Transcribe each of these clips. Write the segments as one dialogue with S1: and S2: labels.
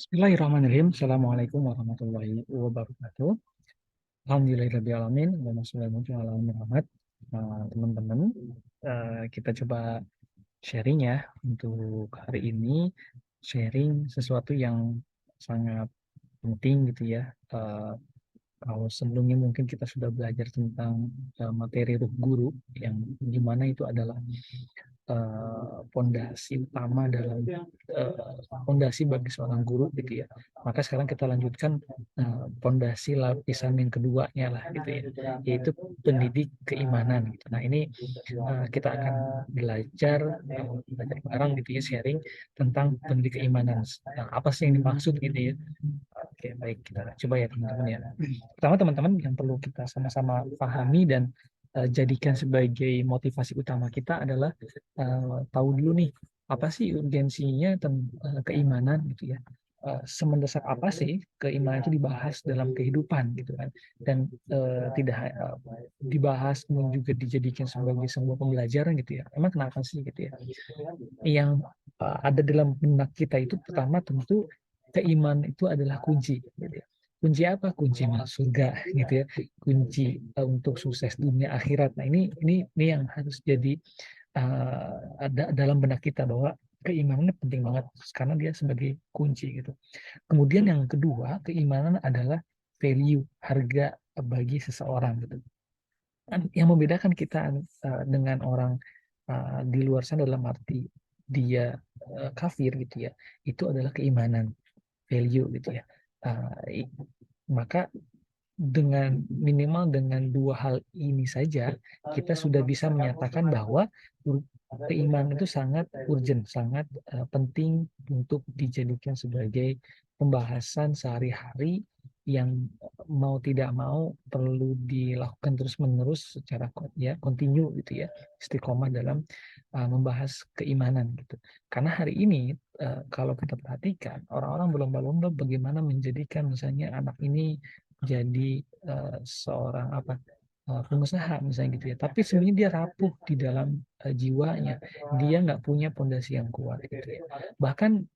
S1: Bismillahirrahmanirrahim. Assalamualaikum warahmatullahi wabarakatuh. Alhamdulillahirabbil alamin. Allahumma shalli ala Muhammad. Teman-teman, kita coba sharing ya untuk hari ini. Sharing sesuatu yang sangat penting gitu ya. Kalau sebelumnya mungkin kita sudah belajar tentang materi ruh guru, yang dimana itu adalah pondasi utama dalam pondasi bagi seorang guru gitu ya. Maka sekarang kita lanjutkan pondasi lapisan yang keduanya lah gitu ya, yaitu pendidik keimanan gitu. Nah ini kita akan belajar bareng gitu ya, sharing tentang pendidik keimanan. Nah, apa sih yang dimaksud gitu ya? Oke, baik, kita coba ya teman-teman ya. Pertama teman-teman yang perlu kita sama-sama pahami dan jadikan sebagai motivasi utama kita adalah tahu dulu nih apa sih urgensinya keimanan gitu ya. Semendesak apa sih keimanan itu dibahas dalam kehidupan gitu kan, dan tidak dibahas dan juga dijadikan sebagai sebuah pembelajaran gitu ya. Emang kenapa sih gitu ya? Yang ada dalam benak kita itu pertama tentu keimanan itu adalah kunci gitu ya. Kunci apa? Kunci masuk surga gitu ya. Kunci untuk sukses dunia akhirat. Nah, ini yang harus jadi ada dalam benak kita, bahwa keimanannya penting banget karena dia sebagai kunci gitu. Kemudian yang kedua, keimanan adalah value, harga bagi seseorang gitu. Yang membedakan kita dengan orang di luar sana dalam arti dia kafir gitu ya, itu adalah keimanan, value gitu ya. Maka dengan minimal dengan dua hal ini saja kita sudah bisa menyatakan bahwa keimanan itu sangat urgent, sangat penting untuk dijadikan sebagai pembahasan sehari-hari yang mau tidak mau perlu dilakukan terus-menerus secara ya kontinu gitu ya, istiqomah dalam membahas keimanan gitu. Karena hari ini kalau kita perhatikan orang-orang berlomba-lomba bagaimana menjadikan misalnya anak ini jadi seorang pengusaha misalnya gitu ya, tapi sebenarnya dia rapuh di dalam jiwanya, dia nggak punya pondasi yang kuat gitu ya. Bahkan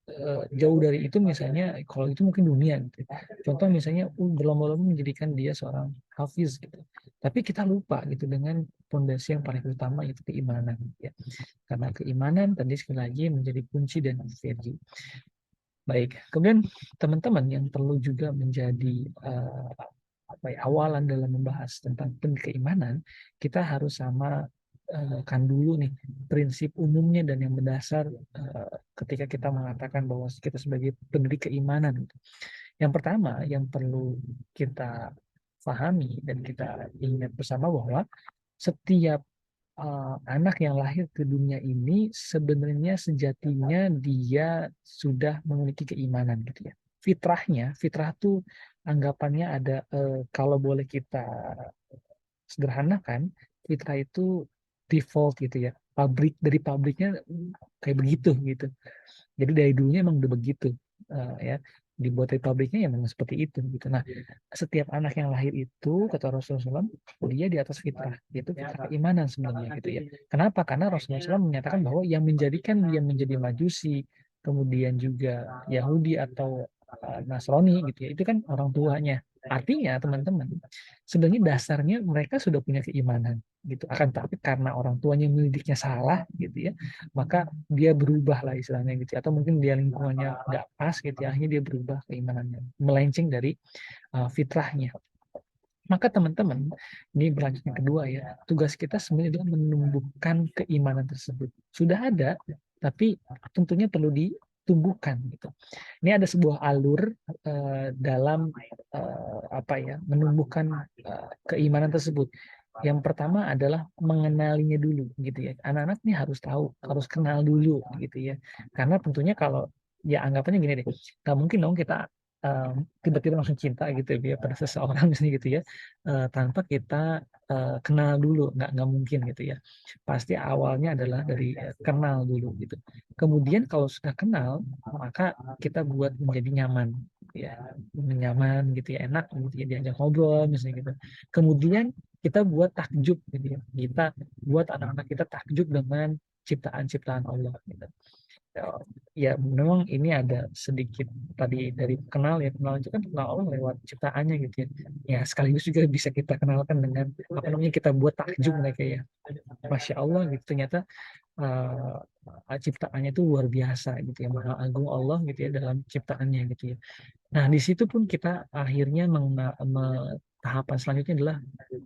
S1: jauh dari itu, misalnya kalau itu mungkin dunia gitu ya. Contoh misalnya berlomba-lomba menjadikan dia seorang hafiz gitu, tapi kita lupa gitu dengan pondasi yang paling utama, yaitu keimanan ya. Karena keimanan tadi sekali lagi menjadi kunci dan value. Baik, kemudian teman-teman yang perlu juga menjadi awalan dalam membahas tentang keimanan, kita harus sama kan dulu nih prinsip umumnya dan yang mendasar ketika kita mengatakan bahwa kita sebagai pendidik keimanan. Yang pertama yang perlu kita pahami dan kita ingat bersama bahwa setiap anak yang lahir ke dunia ini sebenarnya sejatinya dia sudah memiliki keimanan gitu ya. Fitrah tuh anggapannya ada, kalau boleh kita sederhanakan, fitrah itu default gitu ya. Dari pabriknya kayak begitu gitu. Jadi dari dulunya emang udah begitu, ya, dibuat dari pabriknya ya memang seperti itu gitu. Nah, setiap anak yang lahir itu kata Rasulullah SAW, dia di atas fitrah, yaitu fitrah keimanan sebenarnya gitu ya. Kenapa? Karena Rasulullah SAW menyatakan bahwa yang menjadikan dia menjadi majusi, kemudian juga Yahudi atau Nasrani gitu ya, itu kan orang tuanya. Artinya teman-teman, sebenarnya dasarnya mereka sudah punya keimanan gitu. Akan tapi karena orang tuanya mendidiknya salah gitu ya, maka dia berubah lah istilahnya gitu, atau mungkin dia lingkungannya nggak pas gitu ya, akhirnya dia berubah keimanannya, melenceng dari fitrahnya. Maka teman-teman, ini berlanjut yang kedua ya, tugas kita sebenarnya adalah menumbuhkan keimanan tersebut. Sudah ada, tapi tentunya perlu ditumbuhkan gitu. Ini ada sebuah alur dalam menumbuhkan keimanan tersebut. Yang pertama adalah mengenalinya dulu gitu ya. Anak-anak ini harus tahu, harus kenal dulu gitu ya. Karena tentunya kalau ya anggapannya gini deh, nggak mungkin dong kita tiba-tiba langsung cinta gitu ya pada seseorang misalnya gitu ya, tanpa kita kenal dulu, nggak mungkin gitu ya. Pasti awalnya adalah dari kenal dulu gitu. Kemudian kalau sudah kenal, maka kita buat menjadi nyaman ya, nyaman gitu ya, enak gitu ya, diajak ngobrol misalnya gitu. Kemudian kita buat takjub gitu ya, kita buat anak-anak kita takjub dengan ciptaan-ciptaan Allah gitu. Ya memang ini ada sedikit tadi dari kenal ya, kenal itu kan kenal Allah lewat ciptaannya gitu ya. Ya sekaligus juga bisa kita kenalkan dengan apa namanya, kita buat takjub mereka ya. Masya Allah gitu, ternyata ciptaannya itu luar biasa gitu ya, maha agung Allah gitu ya dalam ciptaannya gitu ya. Nah, di situ pun kita akhirnya tahapan selanjutnya adalah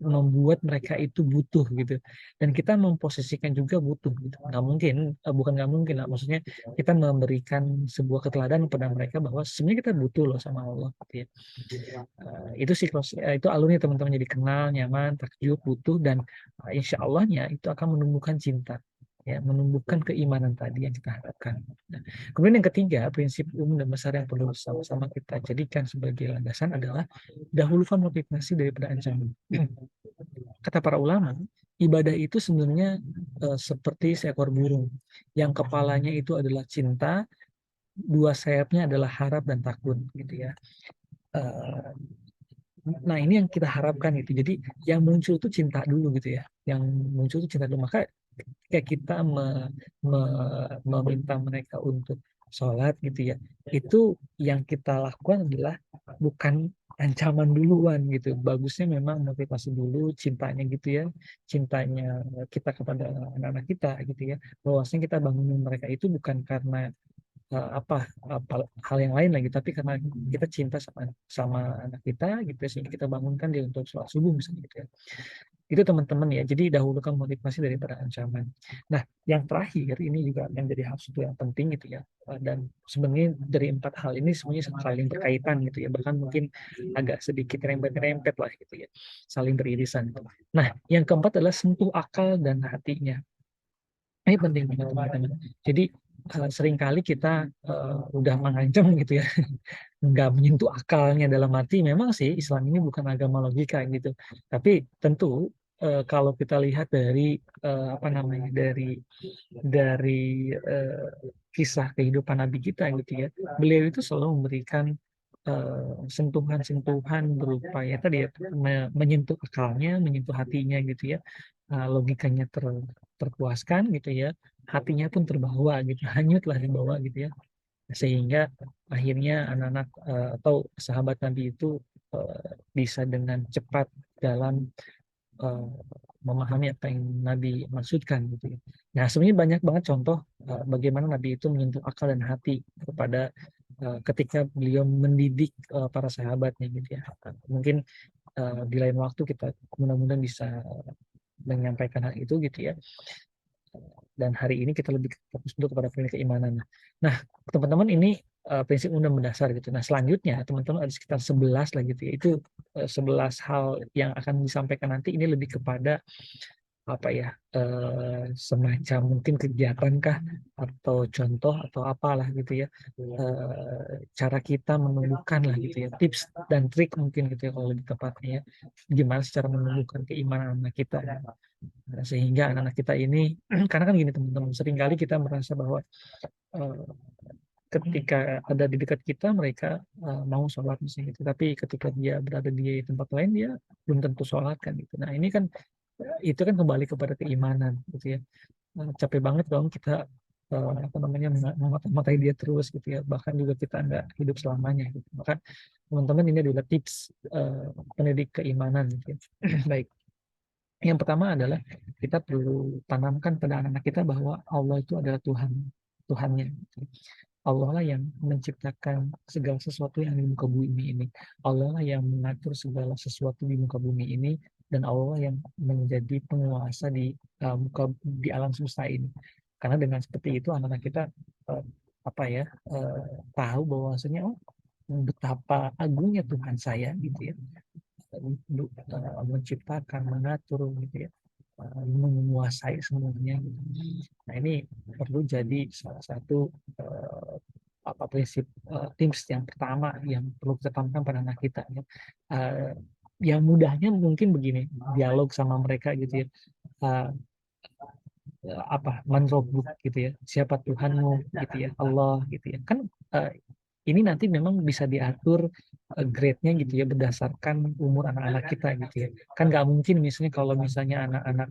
S1: membuat mereka itu butuh gitu. Dan kita memposisikan juga butuh gitu. Nggak mungkin, bukan nggak mungkin lah, maksudnya kita memberikan sebuah keteladanan kepada mereka bahwa sebenarnya kita butuh loh sama Allah gitu ya. Itu siklus, itu alurnya teman-teman, jadi kenal, nyaman, takjub, butuh, dan insya Allahnya itu akan menumbuhkan cinta, ya, menumbuhkan keimanan tadi yang kita harapkan. Nah, kemudian yang ketiga, prinsip umum dan besar yang perlu sama-sama kita jadikan sebagai landasan adalah dahulukan motivasi daripada ancaman. Kata para ulama, ibadah itu sebenarnya seperti seekor burung yang kepalanya itu adalah cinta, dua sayapnya adalah harap dan takut gitu ya. Eh, Nah, ini yang kita harapkan itu. Jadi yang muncul itu cinta dulu gitu ya. Yang muncul itu cinta dulu. Maka kayak kita meminta mereka untuk sholat gitu ya. Itu yang kita lakukan adalah bukan ancaman duluan gitu. Bagusnya memang motivasi dulu, cintanya gitu ya. Cintanya kita kepada anak-anak kita gitu ya. Bahwasanya kita bangunin mereka itu bukan karena apa hal yang lain lagi, tapi karena kita cinta sama sama anak kita gitu ya, sehingga kita bangunkan dia untuk sholat subuh misalnya gitu ya. Itu teman-teman ya, jadi dahulukan motivasi daripada ancaman. Nah, yang terakhir ini juga yang jadi hal itu yang penting gitu ya. Dan sebenarnya dari empat hal ini semuanya saling berkaitan gitu ya, bahkan mungkin agak sedikit rempet-rempet lah gitu ya, saling beririsan gitu. Nah, yang keempat adalah sentuh akal dan hatinya. Ini penting banget teman-teman. Jadi seringkali kita udah mengancam gitu ya, nggak menyentuh akalnya, dalam arti memang sih Islam ini bukan agama logika gitu. Tapi tentu kalau kita lihat dari apa namanya, dari eh, kisah kehidupan Nabi kita gitu ya, beliau itu selalu memberikan sentuhan-sentuhan berupa ya tadi ya, menyentuh akalnya, menyentuh hatinya gitu ya. Logikanya terpuaskan gitu ya, hatinya pun terbawa gitu, hanyutlah dibawa gitu ya, sehingga akhirnya anak-anak atau sahabat Nabi itu bisa dengan cepat dalam eh, memahami apa yang Nabi maksudkan gitu ya. Nah, sebenarnya banyak banget contoh bagaimana Nabi itu menyentuh akal dan hati kepada ketika beliau mendidik para sahabatnya gitu ya. Mungkin di lain waktu kita mudah-mudahan bisa menyampaikan hal itu gitu ya. Dan hari ini kita lebih fokus dulu kepada prinsip keimanan. Nah, teman-teman, ini prinsip undang mendasar gitu. Nah, selanjutnya teman-teman ada sekitar 11 lah gitu ya. Itu 11 hal yang akan disampaikan nanti, ini lebih kepada apa ya, semacam mungkin kegiatan kah atau contoh atau apalah gitu ya, cara kita menumbuhkan lah gitu ya, tips dan trik mungkin gitu ya kalau lebih tepatnya ya, gimana secara menumbuhkan keimanan anak kita ya. Nah, sehingga anak-anak kita ini karena kan gini teman-teman, seringkali kita merasa bahwa eh, ketika ada di dekat kita mereka mau sholat misalnya gitu, tapi ketika dia berada di tempat lain dia belum tentu sholat kan gitu. Nah, ini kan itu kan kembali kepada keimanan gitu ya. Capek banget dong kita apa namanya memata-matai dia terus gitu ya, bahkan juga kita nggak hidup selamanya gitu. Maka teman-teman, ini adalah tips pendidik keimanan gitu ya. Baik, yang pertama adalah kita perlu tanamkan pada anak-anak kita bahwa Allah itu adalah Tuhan, Tuhannya. Allah lah yang menciptakan segala sesuatu yang di muka bumi ini. Allah lah yang mengatur segala sesuatu di muka bumi ini, dan Allah lah yang menjadi penguasa di alam semesta ini. Karena dengan seperti itu anak-anak kita eh, apa ya, tahu bahwasanya oh, betapa agungnya Tuhan saya gitu ya, menciptakan, mengatur gitu ya, menguasai semuanya gitu. Nah, ini perlu jadi salah satu apa prinsip tips yang pertama yang perlu kita tanamkan pada anak kita ya. Eh, yang mudahnya mungkin begini, dialog sama mereka gitu ya. Eh, apa manrobuk gitu ya, siapa Tuhanmu gitu ya, Allah gitu ya kan. eh, ini nanti memang bisa diatur grade-nya gitu ya berdasarkan umur anak-anak kita gitu ya. Kan nggak mungkin misalnya kalau misalnya anak-anak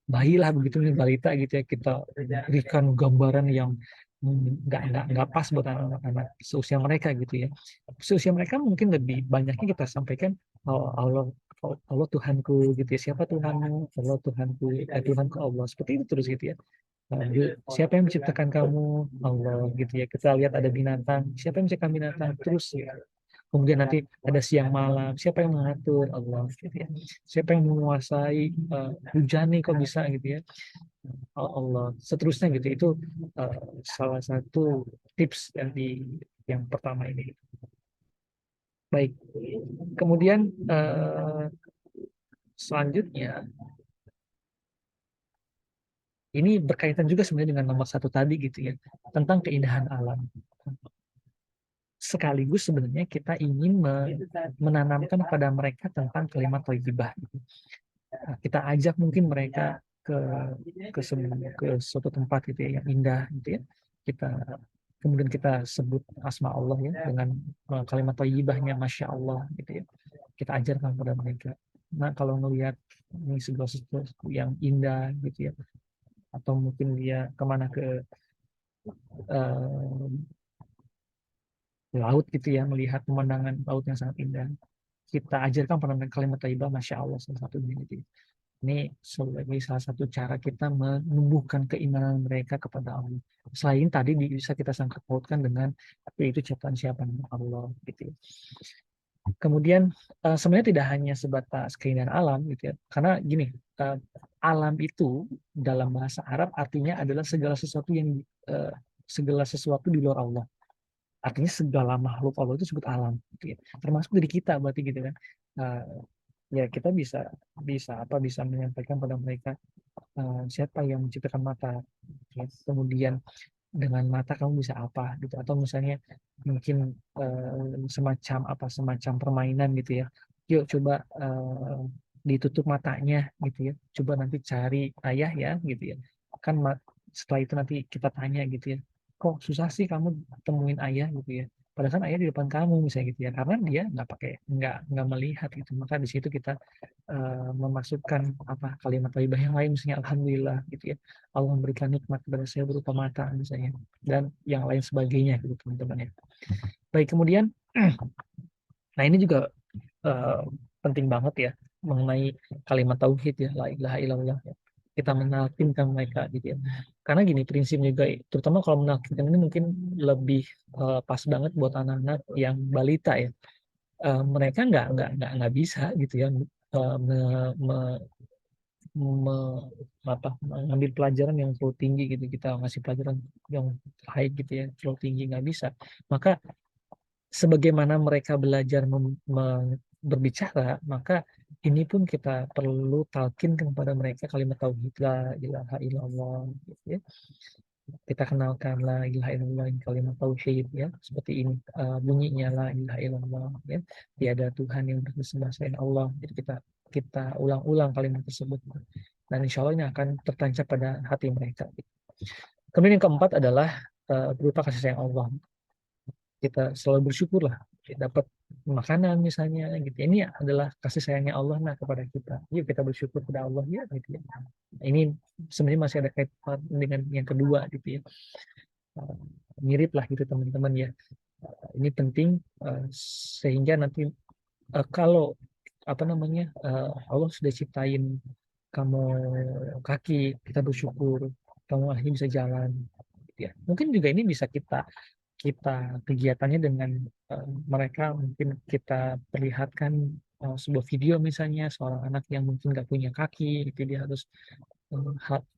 S1: bayi lah begitu, balita gitu ya, kita berikan gambaran yang nggak pas buat anak-anak seusia mereka gitu ya. Seusia mereka mungkin lebih banyaknya kita sampaikan, oh, Allah Tuhanku gitu ya. Siapa Tuhanmu? Allah Tuhanku, Tuhanku Allah. Seperti itu terus gitu ya. Siapa yang menciptakan kamu? Allah gitu ya. Kita lihat ada binatang, siapa yang menciptakan binatang? Terus ya. Kemudian nanti ada siang malam, siapa yang mengatur? Allah gitu ya. Siapa yang menguasai hujan nih kok bisa gitu ya? Allah. Seterusnya gitu. Itu salah satu tips yang pertama ini. Baik. Kemudian selanjutnya ini berkaitan juga sebenarnya dengan nomor satu tadi gitu ya, tentang keindahan alam. Sekaligus sebenarnya kita ingin menanamkan pada mereka tentang kalimat thayyibah. Nah, kita ajak mungkin mereka ke suatu tempat gitu ya, yang indah gitu ya. Kita kemudian kita sebut asma Allah ya dengan kalimat thayyibahnya Masya Allah gitu ya. Kita ajarkan kepada mereka. Nah, kalau melihat ini segala sesuatu yang indah gitu ya, atau mungkin dia kemana ke eh, laut gitu ya, melihat pemandangan laut yang sangat indah, kita ajarkan pada kalimat thayyibah Masya Allah salah satunya gitu. Ini sebagai salah satu cara kita menumbuhkan keimanan mereka kepada Allah. Selain tadi bisa kita sangkut pautkan dengan tapi itu ciptaan siapa, nama Allah gitu ya. Kemudian sebenarnya tidak hanya sebatas keindahan alam gitu ya. Karena gini, alam itu dalam bahasa Arab artinya adalah segala sesuatu di luar Allah. Artinya segala makhluk Allah itu disebut alam gitu ya. Termasuk diri kita berarti gitu kan. Uh, ya kita bisa menyampaikan pada mereka siapa yang menciptakan mata, ya. Kemudian dengan mata kamu bisa apa gitu, atau misalnya mungkin semacam permainan gitu ya. Yuk coba ditutup matanya gitu ya, coba nanti cari ayah ya gitu ya. Kan setelah itu nanti kita tanya gitu ya, kok susah sih kamu temuin ayah gitu ya, padahal kan ayah di depan kamu misalnya gitu ya, karena dia nggak melihat gitu. Maka di situ kita memasukkan apa kalimat thayyibah yang lain, misalnya alhamdulillah gitu ya, Allah memberikan nikmat kepada saya berupa mata misalnya, dan yang lain sebagainya gitu teman-teman ya. Baik, kemudian nah ini juga eh, penting banget ya mengenai kalimat tauhid ya, la ilaha illallah ya. Kita menalkinkan mereka gitu ya. Karena gini prinsip juga, terutama kalau menalkinkan ini mungkin lebih pas banget buat anak-anak yang balita ya. Mereka nggak bisa gitu ya me- me- mengambil pelajaran yang terlalu tinggi gitu, kita ngasih pelajaran yang high gitu ya, terlalu tinggi nggak bisa. Maka sebagaimana mereka belajar berbicara, maka ini pun kita perlu talkinkan kepada mereka kalimat tauhid la ilaha illallah gitu ya. Kita kenalkan la ilaha illallah, kalimat tauhid ya, seperti ini bunyinya la ilaha illallah ya, tiada Tuhan yang disembah selain Allah. Jadi kita ulang-ulang kalimat tersebut, dan insya Allah ini akan tertancap pada hati mereka. Kemudian yang keempat adalah berupa kasih sayang Allah. Kita selalu bersyukur lah dapat makanan misalnya gitu. Ini adalah kasih sayangnya Allah nah kepada kita. Yuk kita bersyukur kepada Allah ya gitu ya. Ini sebenarnya masih ada kaitan dengan yang kedua gitu ya. Uh, Mirip lah gitu teman-teman ya. Ini penting sehingga nanti kalau apa namanya Allah sudah ciptain kamu kaki, kita bersyukur kamu akhirnya bisa jalan gitu ya. Mungkin juga ini bisa kita kegiatannya dengan mereka, mungkin kita perlihatkan sebuah video misalnya seorang anak yang mungkin nggak punya kaki itu, dia harus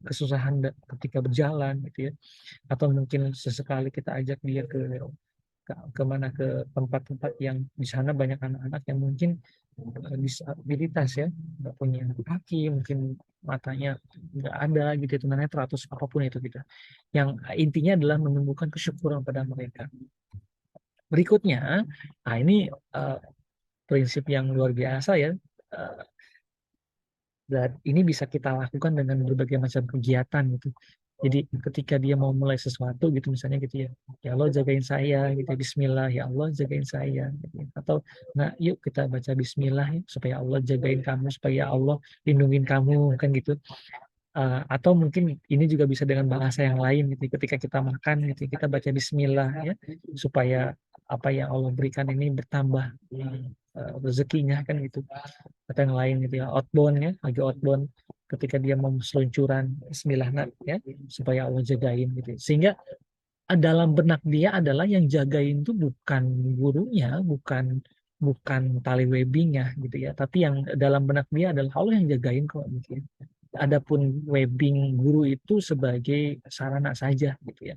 S1: kesusahan ketika berjalan gitu ya, atau mungkin sesekali kita ajak dia ke tempat-tempat yang di sana banyak anak-anak yang mungkin disabilitas ya, nggak punya kaki, mungkin matanya nggak ada gitu, tunanetra atau apapun itu gitu, yang intinya adalah menumbuhkan kesyukuran pada mereka. Berikutnya, nah ini uh, prinsip yang luar biasa ya. Uh, dan ini bisa kita lakukan dengan berbagai macam kegiatan gitu. Jadi ketika dia mau mulai sesuatu gitu misalnya gitu ya, ya Allah jagain saya gitu, Bismillah ya Allah jagain saya gitu. Atau nah yuk kita baca Bismillah ya, supaya Allah jagain kamu, supaya Allah lindungin kamu kan gitu. Atau mungkin ini juga bisa dengan bahasa yang lain gitu. Ketika kita makan gitu, kita baca Bismillah ya, supaya apa yang Allah berikan ini bertambah rezekinya kan gitu. Atau yang lain gitu ya, outbound ya, lagi outbound ketika dia mau seluncuran Bismillah nak ya, supaya Allah jagain gitu. Sehingga dalam benak dia adalah yang jagain itu bukan gurunya, bukan bukan tali webbingnya gitu ya, tapi yang dalam benak dia adalah Allah yang jagain kok gitu ya. Adapun webbing guru itu sebagai sarana saja gitu ya.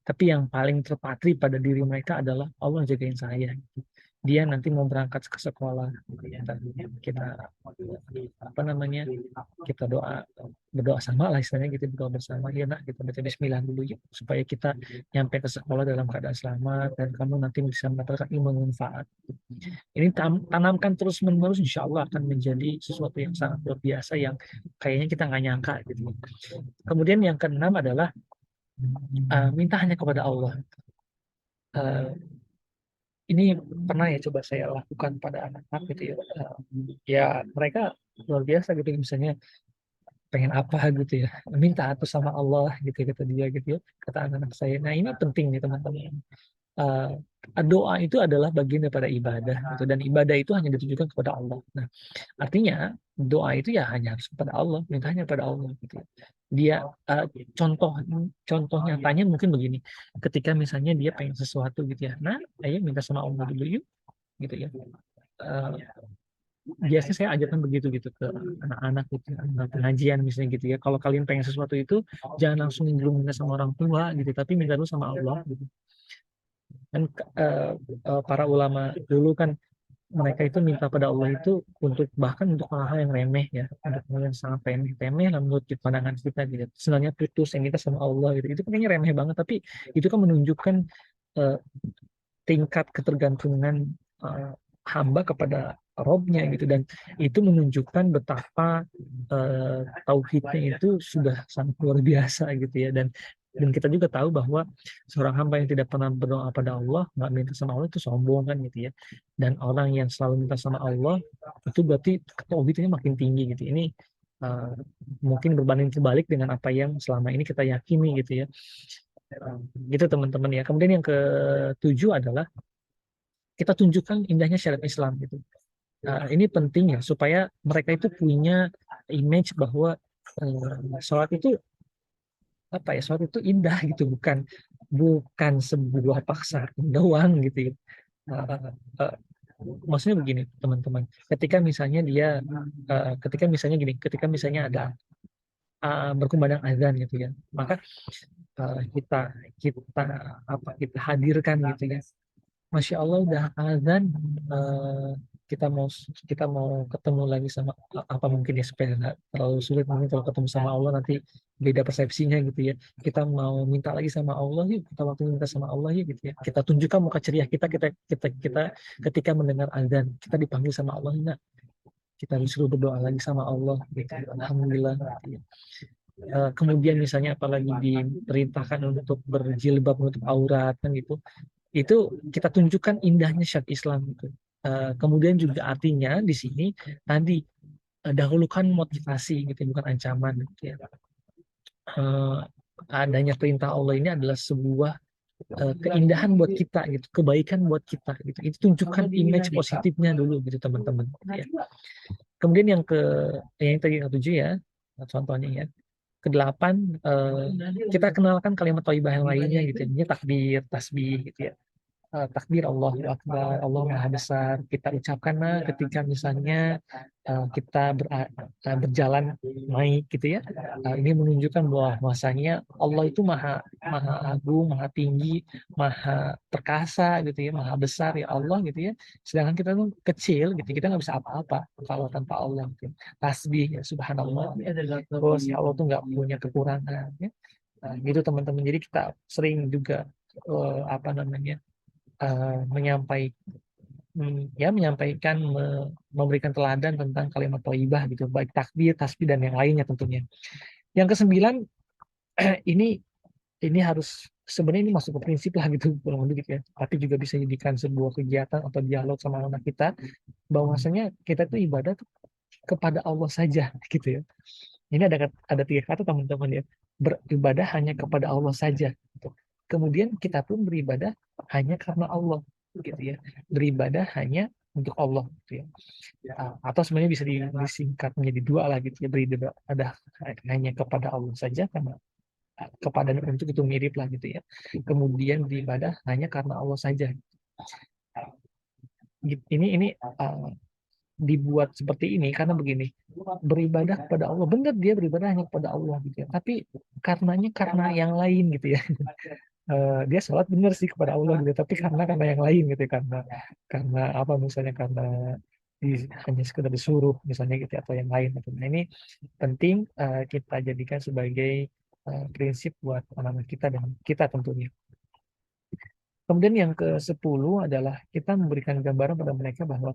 S1: Tapi yang paling terpatri pada diri mereka adalah Allah jagain saya. Dia nanti mau berangkat ke sekolah, kita apa namanya, kita berdoa sama lah istilahnya gitu, berdoa bersama ya nak, kita baca Bismillah dulu yuk supaya kita nyampe ke sekolah dalam keadaan selamat dan kamu nanti bisa mendapatkan ilmu manfaat. Ini tanamkan terus menerus, insya Allah akan menjadi sesuatu yang sangat luar biasa yang kayaknya kita nggak nyangka gitu. Kemudian yang keenam adalah minta hanya kepada Allah. Uh, ini pernah ya coba saya lakukan pada anak-anak gitu ya. Ya mereka luar biasa gitu, misalnya pengen apa gitu ya, minta itu sama Allah gitu kata dia gitu ya, kata anak-anak saya. Nah ini penting nih teman-teman. uh, Doa itu adalah bagian daripada ibadah gitu, dan ibadah itu hanya ditujukan kepada Allah. Nah, artinya doa itu ya hanya harus kepada Allah, mintanya kepada Allah gitu. Dia contoh contoh nyatanya mungkin begini, ketika misalnya dia pengen sesuatu gitu ya, nah ayo minta sama Allah dulu yuk gitu ya. Uh, Biasanya saya ajarkan begitu gitu ke anak-anak gitu, anak pengajian misalnya gitu ya. Kalau kalian pengen sesuatu itu jangan langsung dulu minta sama orang tua gitu, tapi minta dulu sama Allah gitu. Dan para ulama dulu kan mereka itu minta pada Allah itu untuk bahkan untuk hal-hal yang remeh ya, untuk hal yang sangat remeh lah menurut pandangan kita gitu. Sebenarnya putus yang kita sama Allah gitu, itu kan kayaknya remeh banget, tapi itu kan menunjukkan uh, tingkat ketergantungan hamba kepada Robnya gitu, dan itu menunjukkan betapa tauhidnya itu sudah sangat luar biasa gitu ya. Dan kita juga tahu bahwa seorang hamba yang tidak pernah berdoa pada Allah, nggak minta sama Allah, itu sombong kan gitu ya. Dan orang yang selalu minta sama Allah itu berarti tauhidnya makin tinggi gitu. Ini uh, mungkin berbanding terbalik dengan apa yang selama ini kita yakini gitu ya. Gitu teman-teman ya. Kemudian yang ketujuh adalah kita tunjukkan indahnya syariat Islam gitu. Ini penting ya supaya mereka itu punya image bahwa sholat itu apa ya, sholat itu indah gitu, bukan bukan sebuah paksaan doang gitu ya. Uh, uh, Maksudnya begini teman-teman, ketika misalnya ketika misalnya gini, ketika misalnya ada berkumandang azan gitu ya, maka kita kita kita hadirkan gitu ya. Masya Allah udah azan, eh, kita mau ketemu lagi sama apa mungkin ya, supaya nggak terlalu sulit, mungkin kalau ketemu sama Allah nanti beda persepsinya gitu ya. Kita mau minta lagi sama Allah yuk, kita waktu minta sama Allah yuk gitu ya. Kita tunjukkan muka ceria kita ketika mendengar azan, kita dipanggil sama Allah, nah kita disuruh berdoa lagi sama Allah gitu. Alhamdulillah gitu ya. Kemudian misalnya apalagi diperintahkan untuk berjilbab menutup aurat kan gitu, itu kita tunjukkan indahnya syariat Islam itu. Kemudian juga artinya di sini tadi dahulukan motivasi gitu, bukan ancaman gitu ya. Eh, Adanya perintah Allah ini adalah sebuah keindahan buat kita gitu, kebaikan buat kita gitu. Itu tunjukkan image positifnya dulu gitu teman-teman. Ya. Kemudian yang tadi yang ketujuh ya, contohnya ya. Kedelapan, kita kenalkan kalimat thayyibah yang lainnya gitu. Ini takbir, tasbih gitu ya. Takbir Allahu Akbar, Allah Maha Besar, kita ucapkan ketika misalnya kita berjalan naik gitu ya. Ini menunjukkan bahwasanya Allah itu maha maha agung, maha tinggi, maha perkasa gitu ya, maha besar ya Allah gitu ya. Sedangkan kita tuh kecil gitu, kita nggak bisa apa-apa kalau tanpa Allah gitu. Tasbih ya, Subhanallah. Terus ya Allah tuh nggak punya kekurangan ya. Gitu teman-teman. Jadi kita sering juga apa namanya, menyampaikan, memberikan teladan tentang kalimat thayyibah gitu, baik takbir, tasbih dan yang lainnya tentunya. Yang kesembilan, ini harus sebenarnya ini masuk ke prinsip lah gitu kurang lebih gitu ya. Tapi juga bisa jadikan sebuah kegiatan atau dialog sama anak kita, bahwasanya kita itu ibadah tuh kepada Allah saja gitu ya. Ini ada tiga kata teman-teman ya. Beribadah hanya kepada Allah saja. Gitu. Kemudian kita pun beribadah hanya karena Allah, gitu ya. Beribadah hanya untuk Allah, gitu ya. Atau sebenarnya bisa disingkat menjadi dua lah, gitu ya. Beribadah hanya kepada Allah saja karena kepada untuk itu mirip lah, gitu ya. Kemudian beribadah hanya karena Allah saja. Ini dibuat seperti ini karena begini, beribadah kepada Allah, benar dia beribadah hanya kepada Allah, gitu ya, tapi karena yang lain, gitu ya. Dia sholat benar sih kepada Allah, gitu, tapi karena yang lain, gitu ya. Karena apa misalnya, karena hanya sekedar disuruh misalnya, gitu ya, atau yang lain, gitu. Nah, ini penting kita jadikan sebagai prinsip buat anak-anak kita dan kita tentunya. Kemudian yang ke-10 adalah kita memberikan gambaran pada mereka bahwa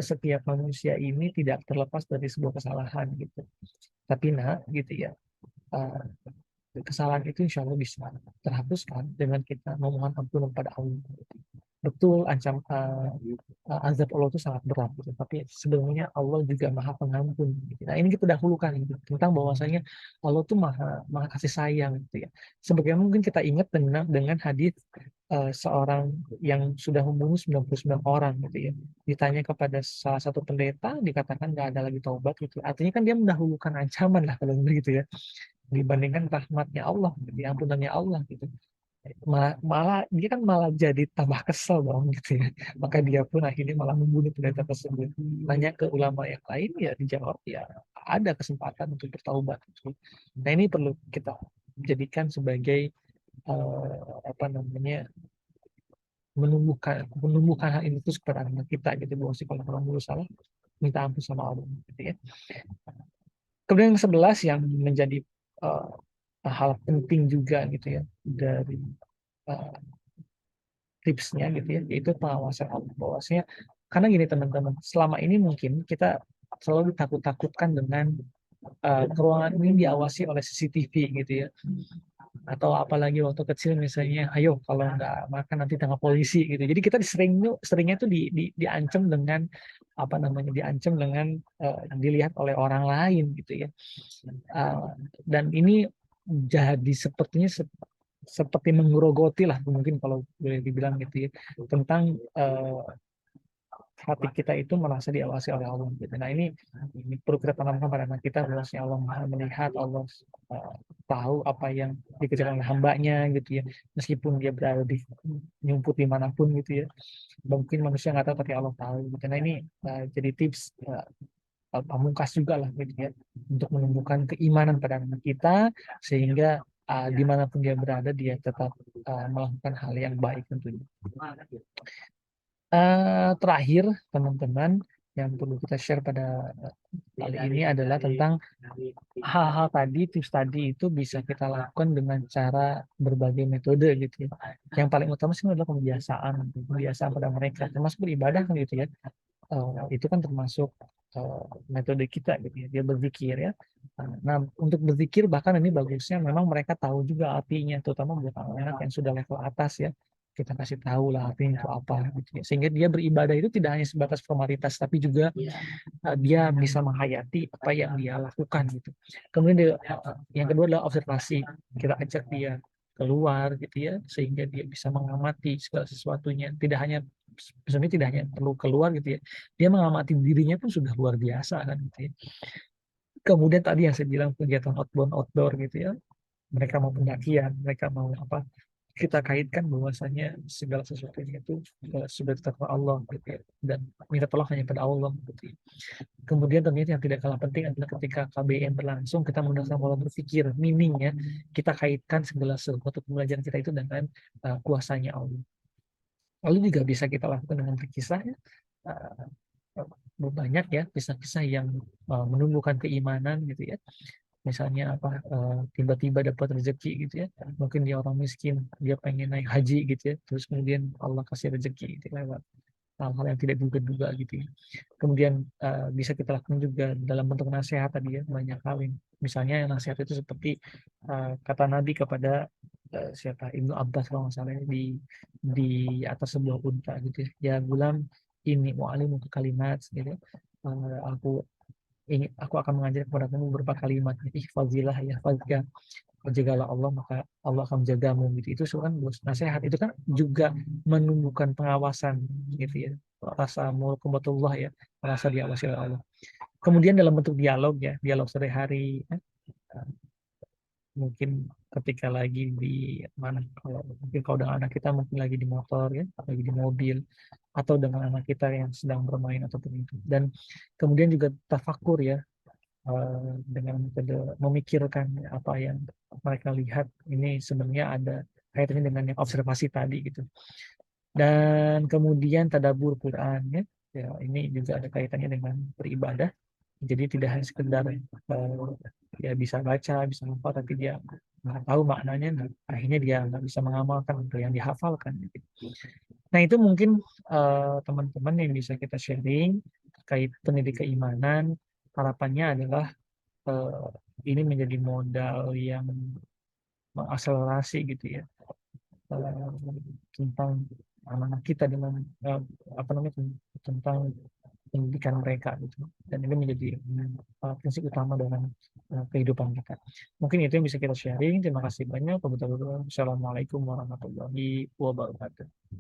S1: setiap manusia ini tidak terlepas dari sebuah kesalahan, gitu. Tapi gitu ya, uh, kesalahan itu insya Allah bisa terhapuskan dengan kita memohon ampunan pada Allah. Betul, azab Allah itu sangat berat, gitu. Tapi sebenarnya Allah juga Maha Pengampun, gitu. Nah, ini kita dahulukan, gitu, tentang bahwasanya Allah tuh maha maha kasih sayang, gitu ya. Sebagaimana mungkin kita ingat dengan hadis seorang yang sudah membunuh 99 orang, gitu ya. Ditanya kepada salah satu pendeta, dikatakan nggak ada lagi taubat, gitu. Artinya kan dia mendahulukan ancaman lah kalau begitu ya, dibandingkan rahmatnya Allah, gitu, ampunannya Allah, gitu. Malah dia kan malah jadi tambah kesel dong, gitu ya. Maka dia pun akhirnya malah membunuh pendeta tersebut. Nanya ke ulama yang lain, ya dijawab ya ada kesempatan untuk bertaubat, gitu. Nah, ini perlu kita jadikan sebagai apa namanya, menumbuhkan hal ini terus kepada anak kita, gitu, bahwa sih kalau orang dulu salah minta ampun sama Allah, gitu ya. Kemudian yang 11 yang menjadi eh, hal penting juga, gitu ya, dari eh, tipsnya, gitu ya, yaitu pengawasan Allah. Bahwasanya karena gini teman-teman, selama ini mungkin kita selalu ditakut-takutkan dengan ruangan ini diawasi oleh CCTV, gitu ya. Atau apalagi waktu kecil misalnya, ayo kalau nggak makan nanti tangkap polisi, gitu. Jadi kita seringnya tuh diancam dengan apa namanya, diancam dengan dilihat oleh orang lain, gitu ya. Uh, dan ini jadi sepertinya seperti menggerogoti lah mungkin kalau boleh dibilang, gitu ya, tentang hati kita itu merasa diawasi oleh Allah, gitu. Nah, ini perlu kita tanamkan pada anak kita, bahwa si Allah Maha melihat, Allah tahu apa yang dikerjakan oleh hambanya, gitu ya, meskipun dia berada di nyumput dimanapun, gitu ya. Mungkin manusia nggak tahu tapi Allah tahu, gitu. Nah, ini jadi tips pamungkas juga lah, gitu ya, untuk menumbuhkan keimanan pada anak kita, sehingga dimanapun dia berada dia tetap melakukan hal yang baik tentunya. Terakhir teman-teman, yang perlu kita share pada kali ini adalah tentang hal-hal tadi, tips tadi itu bisa kita lakukan dengan cara berbagai metode, gitu ya. Yang paling utama sih adalah kebiasaan pada mereka, termasuk beribadah kan, gitu ya. Itu kan termasuk metode kita, gitu ya, dia berzikir ya. Nah, untuk berzikir bahkan ini bagusnya memang mereka tahu juga artinya, terutama buat anak-anak yang sudah level atas ya, kita kasih tahu lah artinya itu apa, gitu ya. Sehingga dia beribadah itu tidak hanya sebatas formalitas, tapi juga dia bisa menghayati apa yang dia lakukan, gitu. Kemudian yang kedua adalah observasi, kita ajak dia keluar, gitu ya, sehingga dia bisa mengamati segala sesuatunya, tidak hanya sebenarnya tidak hanya perlu keluar, gitu ya, dia mengamati dirinya pun sudah luar biasa kan, gitu ya. Kemudian tadi yang saya bilang kegiatan outbound outdoor, gitu ya, mereka mau pendakian, mereka mau apa, kita kaitkan bahwasanya segala sesuatunya itu sudah ditetapkan Allah, gitu ya, dan minta tolong hanya pada Allah, gitu ya. Kemudian ternyata yang tidak kalah penting adalah ketika KBM berlangsung, kita menggunakan pola berpikir, meaningnya kita kaitkan segala sesuatu pembelajaran kita itu dengan kuasanya Allah. Lalu juga bisa kita lakukan dengan berkisah ya. Uh, Banyak ya kisah-kisah yang menumbuhkan keimanan, gitu ya. Misalnya apa, tiba-tiba dapat rezeki, gitu ya. Mungkin dia orang miskin, dia pengen naik haji, gitu ya. Terus kemudian Allah kasih rezeki, gitu, lewat hal-hal yang tidak duga-duga, gitu ya. Kemudian bisa kita lakukan juga dalam bentuk nasihat tadi ya, banyak hal yang misalnya nasihat itu seperti kata Nabi kepada siapa, Ibnu Abbas kalau nggak salah ya, di atas sebuah unta, gitu ya. Ya gulam, ini mu'alimu kalimat, gitu ya. Aku aku akan mengajar kepada kamu beberapa kalimat, ihfazillah yahfazka, jagalah Allah maka Allah akan menjagamu gitu. Itu kan nasihat, itu kan juga menumbuhkan pengawasan gitu ya, rasa muraqabatullah ya, rasa diawasi oleh Allah. Kemudian dalam bentuk dialog ya, dialog sehari-hari ya, mungkin ketika lagi di mana, kalau mungkin kalau dengan anak kita mungkin lagi di motor ya, lagi di mobil, atau dengan anak kita yang sedang bermain ataupun itu. Dan kemudian juga tafakur ya, dengan metode memikirkan apa yang mereka lihat ini sebenarnya ada kaitannya dengan yang observasi tadi gitu. Dan kemudian tadabbur Quran ya, ya ini juga ada kaitannya dengan beribadah. Jadi tidak hanya sekedar ya bisa baca, bisa hafal, tapi dia nggak tahu maknanya, nah, akhirnya dia nggak bisa mengamalkan untuk yang dihafalkan. Gitu. Nah itu mungkin teman-teman yang bisa kita sharing terkait pendidik keimanan. Harapannya adalah eh, ini menjadi modal yang mengakselerasi gitu ya, eh, tentang anak kita dengan apa namanya, tentang pendidikan mereka gitu, dan ini menjadi prinsip utama dalam kehidupan kita. Mungkin itu yang bisa kita sharing. Terima kasih banyak. Assalamualaikum warahmatullahi wabarakatuh.